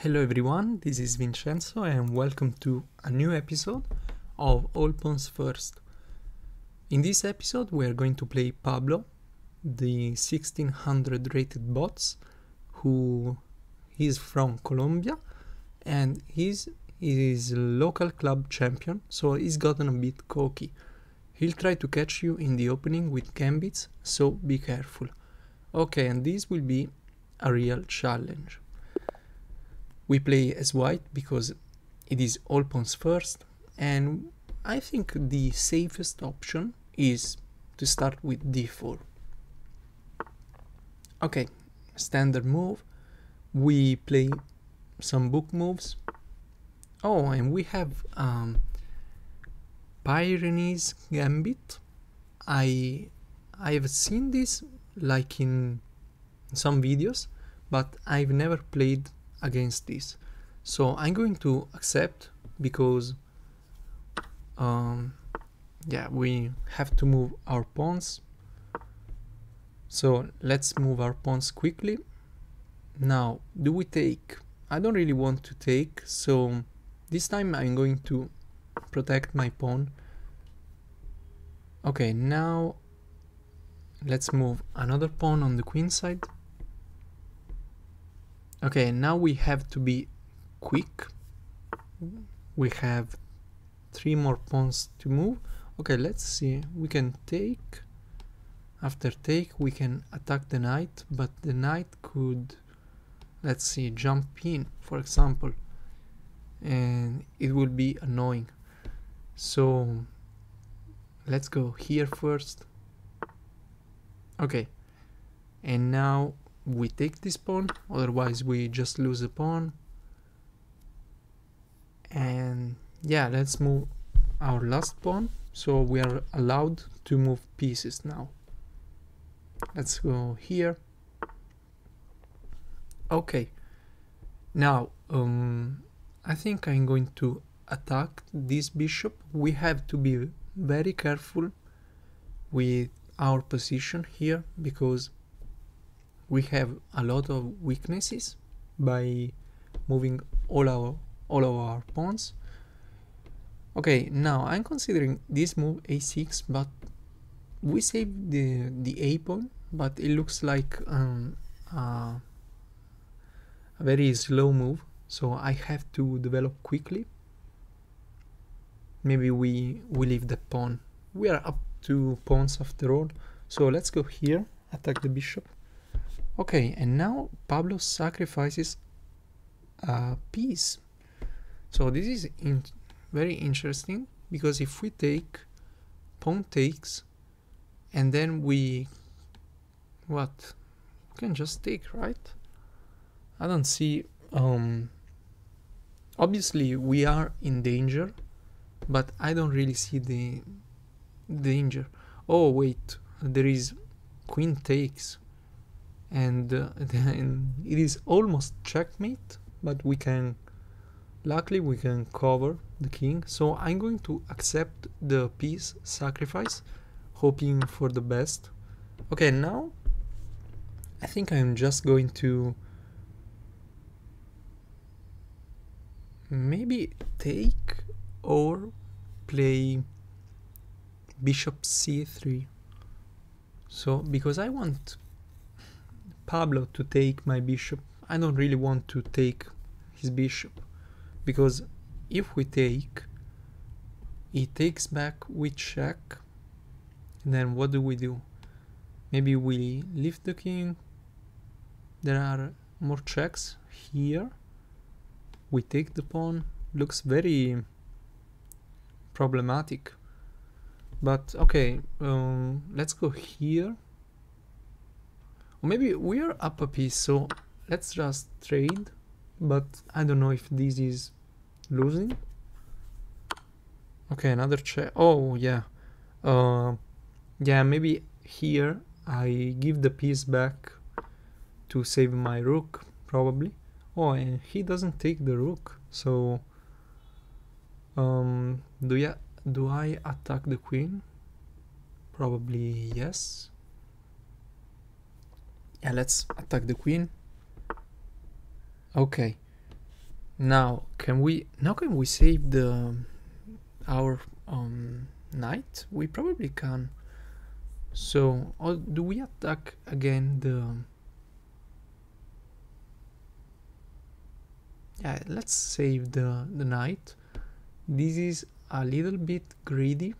Hello everyone, this is Vincenzo and welcome to a new episode of All Pawns First. In this episode we are going to play Pablo, the 1600 rated bots, who is from Colombia and he's local club champion, so he's gotten a bit cocky. He'll try to catch you in the opening with gambits, so be careful. Okay, and this will be a real challenge. We play as white because it is all pawns first, and I think the safest option is to start with d4. Okay, standard move. We play some book moves. Oh, and we have Pyrenees Gambit. I have seen this like in some videos, but I've never played against this, so I'm going to accept because we have to move our pawns, so let's move our pawns quickly. Now, do we take? I don't really want to take, so this time I'm going to protect my pawn. Okay, now let's move another pawn on the queen side. Okay, now we have to be quick. We have 3 more pawns to move. Okay, let's see. We can take. After take, we can attack the knight, but the knight could, let's see, jump in, for example, and it will be annoying. So let's go here first. Okay, and now we take this pawn, otherwise we just lose a pawn. And yeah, let's move our last pawn, so we are allowed to move pieces now. Let's go here. Okay, now I think I'm going to attack this bishop. We have to be very careful with our position here because we have a lot of weaknesses by moving all of our pawns. Okay, now I'm considering this move a6, but we saved the a pawn, but it looks like a very slow move, so I have to develop quickly. Maybe we leave the pawn. We are up to pawns after all, so let's go here, attack the bishop. Okay, and now Pablo sacrifices a piece. So this is very interesting, because if we take, pawn takes, and then we can just take, right? I don't see, obviously we are in danger, but I don't really see the danger. Oh wait, there is queen takes. And then it is almost checkmate, but luckily we can cover the king, so I'm going to accept the piece sacrifice, hoping for the best. Okay, now I think I'm just going to maybe take or play bishop c3, so because I want Pablo to take my bishop. I don't really want to take his bishop, because if we take, he takes back with check, and then what do? Maybe we lift the king. There are more checks here. We take the pawn. Looks very problematic, but okay, let's go here. Maybe we are up a piece, so let's just trade, but I don't know if this is losing. Okay, another check. Oh yeah, yeah, maybe here I give the piece back to save my rook, probably. Oh, and he doesn't take the rook, so do I attack the queen? Probably yes. Yeah, let's attack the queen. Okay, Now can we save our knight? We probably can. So, or do we attack again yeah, let's save the knight. This is a little bit greedy.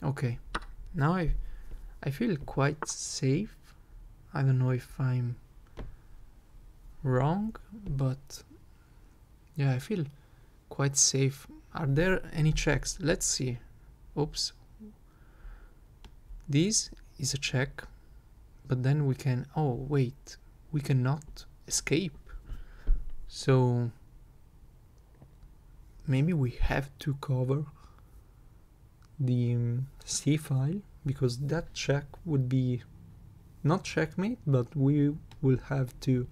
Okay, now I feel quite safe. I don't know if I'm wrong, but yeah, I feel quite safe. Are there any checks? Let's see. Oops. This is a check, but then we can, oh wait, we cannot escape. So maybe we have to cover the c file, because that check would be not checkmate, but we will have to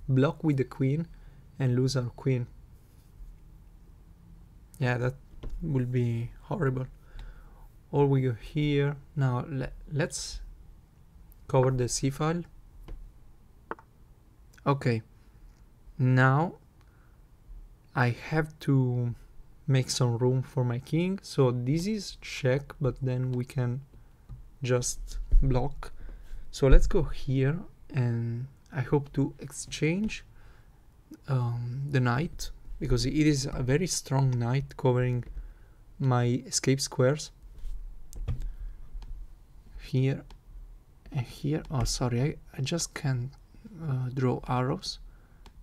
block with the queen and lose our queen. Yeah, that will be horrible. Or we go here. Now let's cover the c file. Okay, now I have to make some room for my king. So this is check, but then we can just block. So let's go here, and I hope to exchange the knight, because it is a very strong knight covering my escape squares. Here and here. Oh, sorry, I just can't draw arrows.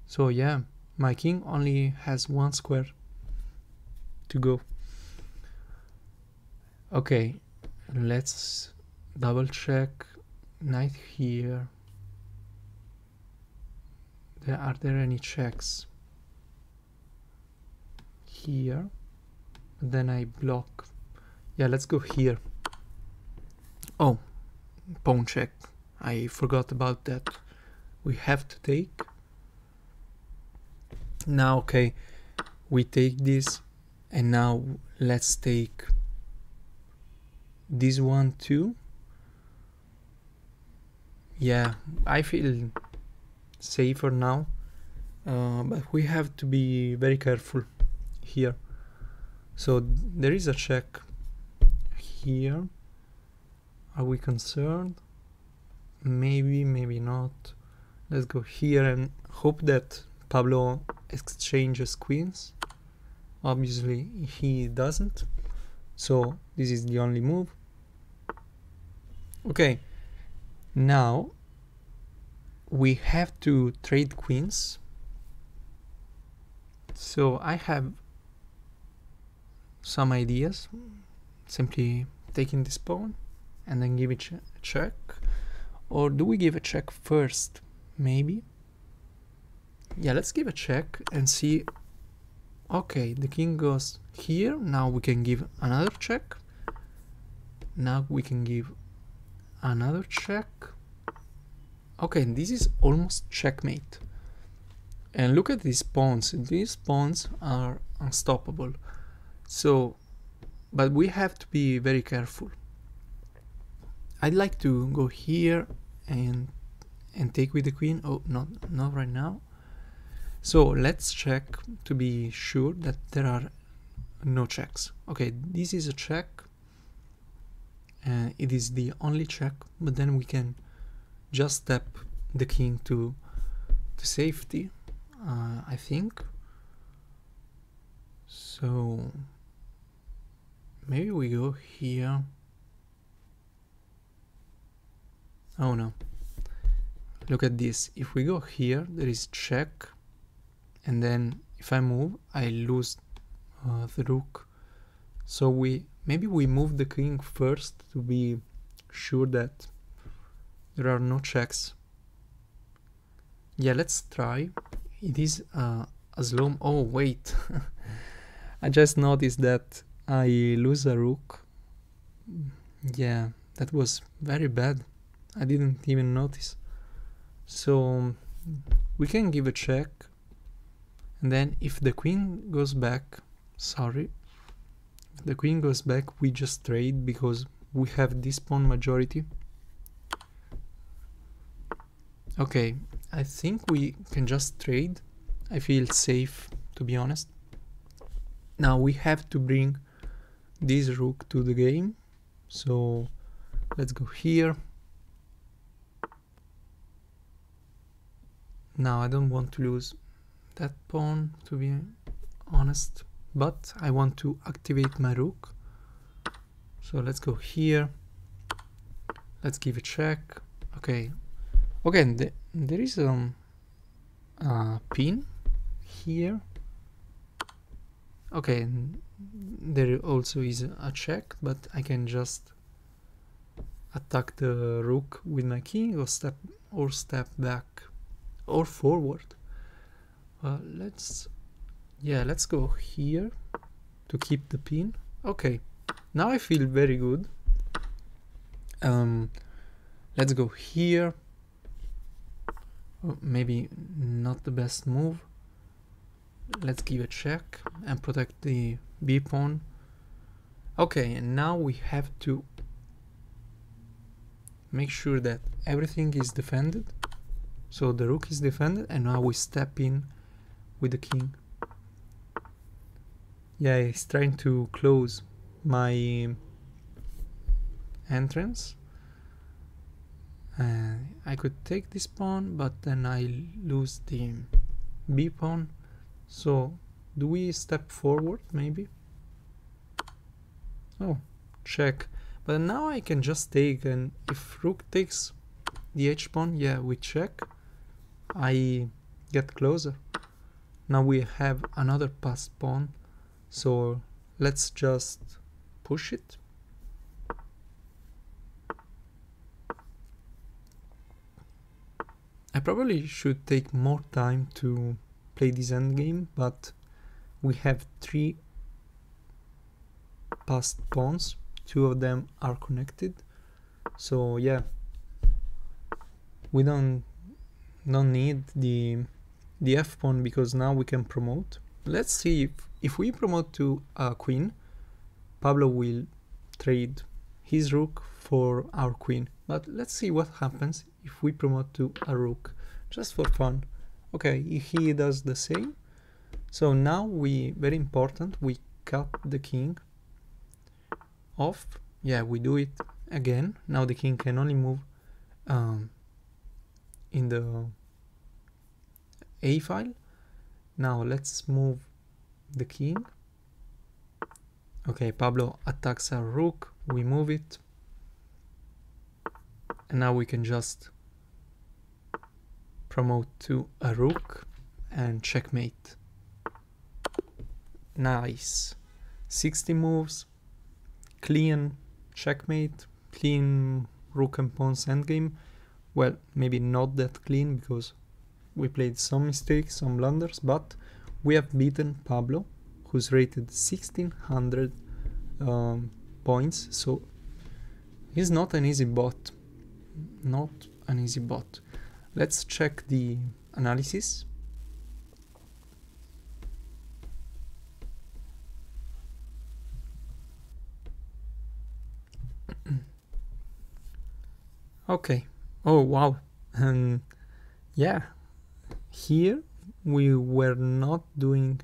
So yeah, my king only has one square to go. Okay, let's double check. Knight here. Are there any checks? Here. Then I block. Yeah, let's go here. Oh, pawn check. I forgot about that. We have to take. Now, okay, we take this, and now let's take this one too. Yeah, I feel safer now, but we have to be very careful here. So there is a check here. Are we concerned? Maybe, maybe not. Let's go here and hope that Pablo exchanges queens. Obviously he doesn't, so this is the only move. Okay, now we have to trade queens. So I have some ideas. Simply taking this pawn and then give it a check. Or do we give a check first? Maybe. Yeah, let's give a check and see. Okay, the king goes here. Now we can give another check. Now we can give another check. Okay, this is almost checkmate. And look at these pawns. These pawns are unstoppable. So, but we have to be very careful. I'd like to go here and take with the queen. Oh, not right now. So let's check to be sure that there are no checks. Okay, this is a check. It is the only check, but then we can just step the king to safety, I think. So maybe we go here. Oh no. Look at this. If we go here, there is check. And then if I move, I lose the rook. So maybe we move the king first to be sure that there are no checks. Yeah, let's try. It is a slow. Oh wait, I just noticed that I lose a rook. Yeah, that was very bad. I didn't even notice. So we can give a check. And then if the queen goes back, sorry, if the queen goes back, we just trade because we have this pawn majority. Okay, I think we can just trade. I feel safe, to be honest. Now we have to bring this rook to the game, so let's go here. Now I don't want to lose that pawn, to be honest, but I want to activate my rook. So let's go here. Let's give a check. Okay. Okay, there is a pin here. Okay, there also is a check, but I can just attack the rook with my king or step back or forward. Let's go here to keep the pin. Okay, now I feel very good. Let's go here. Maybe not the best move. Let's give a check and protect the b pawn. Okay, and now we have to make sure that everything is defended. So the rook is defended, and now we step in with the king. Yeah, he's trying to close my entrance. I could take this pawn, but then I lose the b pawn. So do we step forward maybe? Oh, check. But now I can just take, and if rook takes the h pawn, yeah, we check. I get closer. Now we have another passed pawn, so let's just push it. I probably should take more time to play this endgame, but we have 3 passed pawns, 2 of them are connected, so yeah, we don't need the f pawn because now we can promote. Let's see if we promote to a queen, Pablo will trade his rook for our queen. But let's see what happens if we promote to a rook, just for fun. Okay, he does the same. So now very important, we cut the king off. Yeah, we do it again. Now the king can only move in the a file. Now let's move the king. Okay, Pablo attacks our rook, we move it. And now we can just promote to a rook and checkmate. Nice. 60 moves, clean checkmate, clean rook and pawns endgame. Well, maybe not that clean because we played some mistakes, some blunders, but we have beaten Pablo, who's rated 1600 points, so he's not an easy bot. Not an easy bot. Let's check the analysis. Okay. Oh wow. And yeah, here we were not doing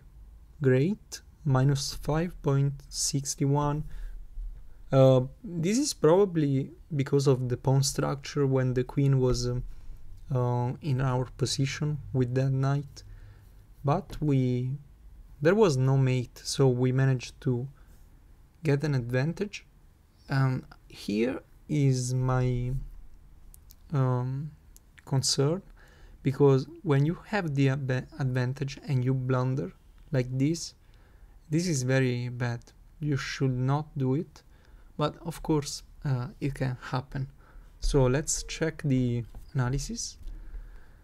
great. Minus 5.61. This is probably because of the pawn structure when the queen was in our position with that knight, but there was no mate, so we managed to get an advantage. Here is my concern, because when you have the advantage and you blunder like this is very bad. You should not do it, but of course it can happen. So let's check the analysis.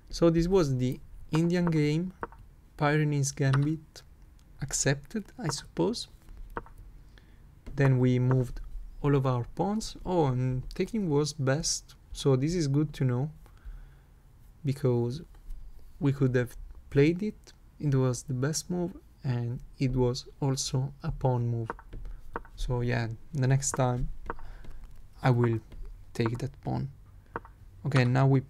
So this was the Indian game, Pyrenees Gambit, accepted, I suppose. Then we moved all of our pawns. Oh, and taking was best, so this is good to know, because we could have played it. It was the best move, and it was also a pawn move. So yeah, the next time I will take that pawn. Okay, now we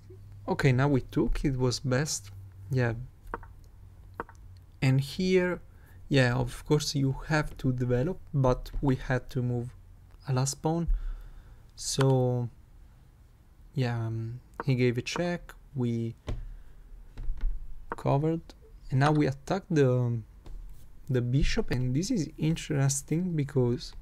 Okay, now we took, it was best. Yeah. And here, yeah, of course you have to develop, but we had to move a last pawn. So yeah, he gave a check, we covered, and now we attack the bishop. And this is interesting because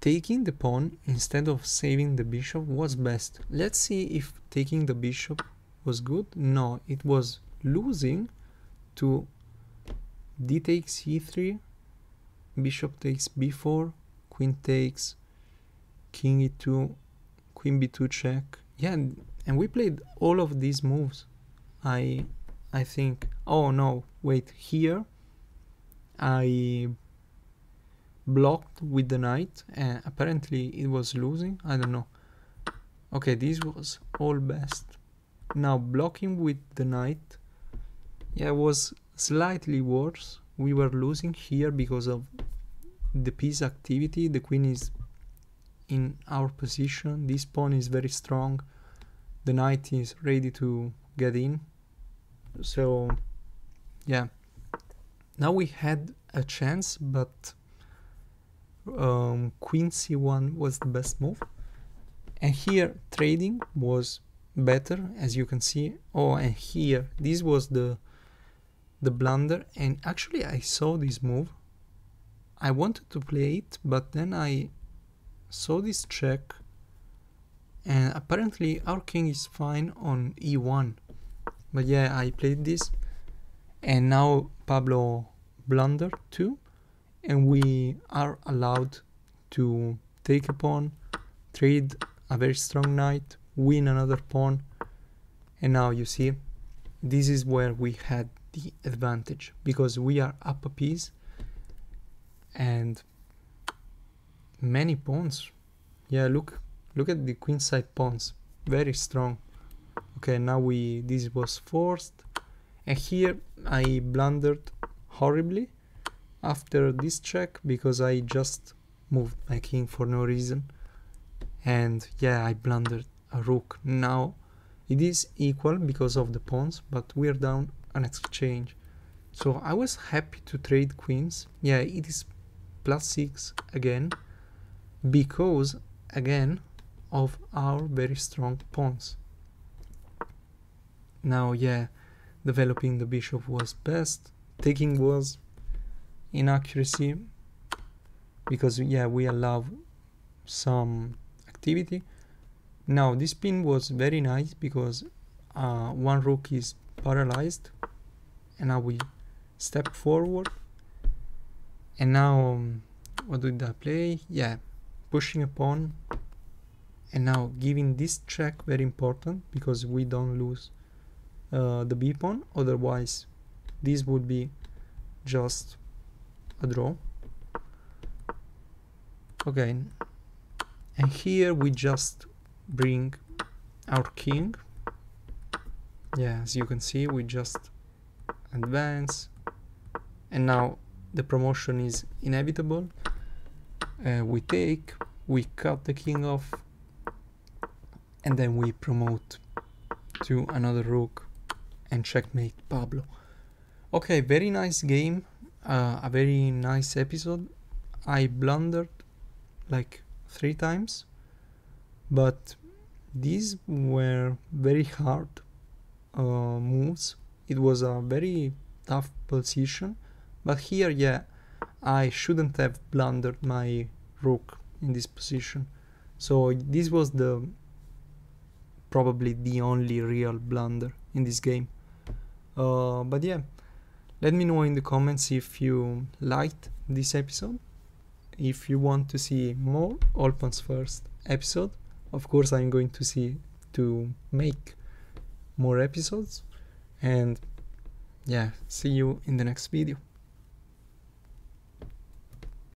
taking the pawn instead of saving the bishop was best. Let's see if taking the bishop was good. No, it was losing to d takes e3, bishop takes b4, queen takes, king e2, queen b2 check. Yeah, and we played all of these moves. I think, oh no, wait, here I blocked with the knight, and apparently it was losing, I don't know. Okay, this was all best. Now blocking with the knight, yeah, was slightly worse. We were losing here because of the piece activity. The queen is in our position, this pawn is very strong, the knight is ready to get in. So yeah, now we had a chance, but queen c1 was the best move, and here trading was better, as you can see. Oh, and here this was the blunder, and actually I saw this move, I wanted to play it, but then I saw this check, and apparently our king is fine on e1. But yeah, I played this, and now Pablo blundered too, and we are allowed to take a pawn, trade a very strong knight, win another pawn, and now you see, this is where we had the advantage, because we are up a piece and many pawns. Yeah, look at the queenside pawns, very strong. Okay, now this was forced, and here I blundered horribly after this check because I just moved my king for no reason, and yeah, I blundered a rook. Now it is equal because of the pawns, but we're down an exchange. So I was happy to trade queens. Yeah, it is +6 again, because again of our very strong pawns. Now yeah, developing the bishop was best, taking was inaccuracy, because yeah, we allow some activity. Now this pin was very nice because one rook is paralyzed, and now we step forward. And now what did I play? Yeah, pushing a pawn, and now giving this check, very important because we don't lose the b pawn, otherwise this would be just a draw. Okay, and here we just bring our king. Yeah, as you can see, we just advance, and now the promotion is inevitable. We take, we cut the king off, and then we promote to another rook and checkmate Pablo. Okay, very nice game, a very nice episode. I blundered like 3 times, but these were very hard moves. It was a very tough position, but here, yeah, I shouldn't have blundered my rook in this position. So this was probably the only real blunder in this game. But yeah, let me know in the comments if you liked this episode. If you want to see more All Pawns First episode, of course I'm going to make more episodes. And yeah, see you in the next video.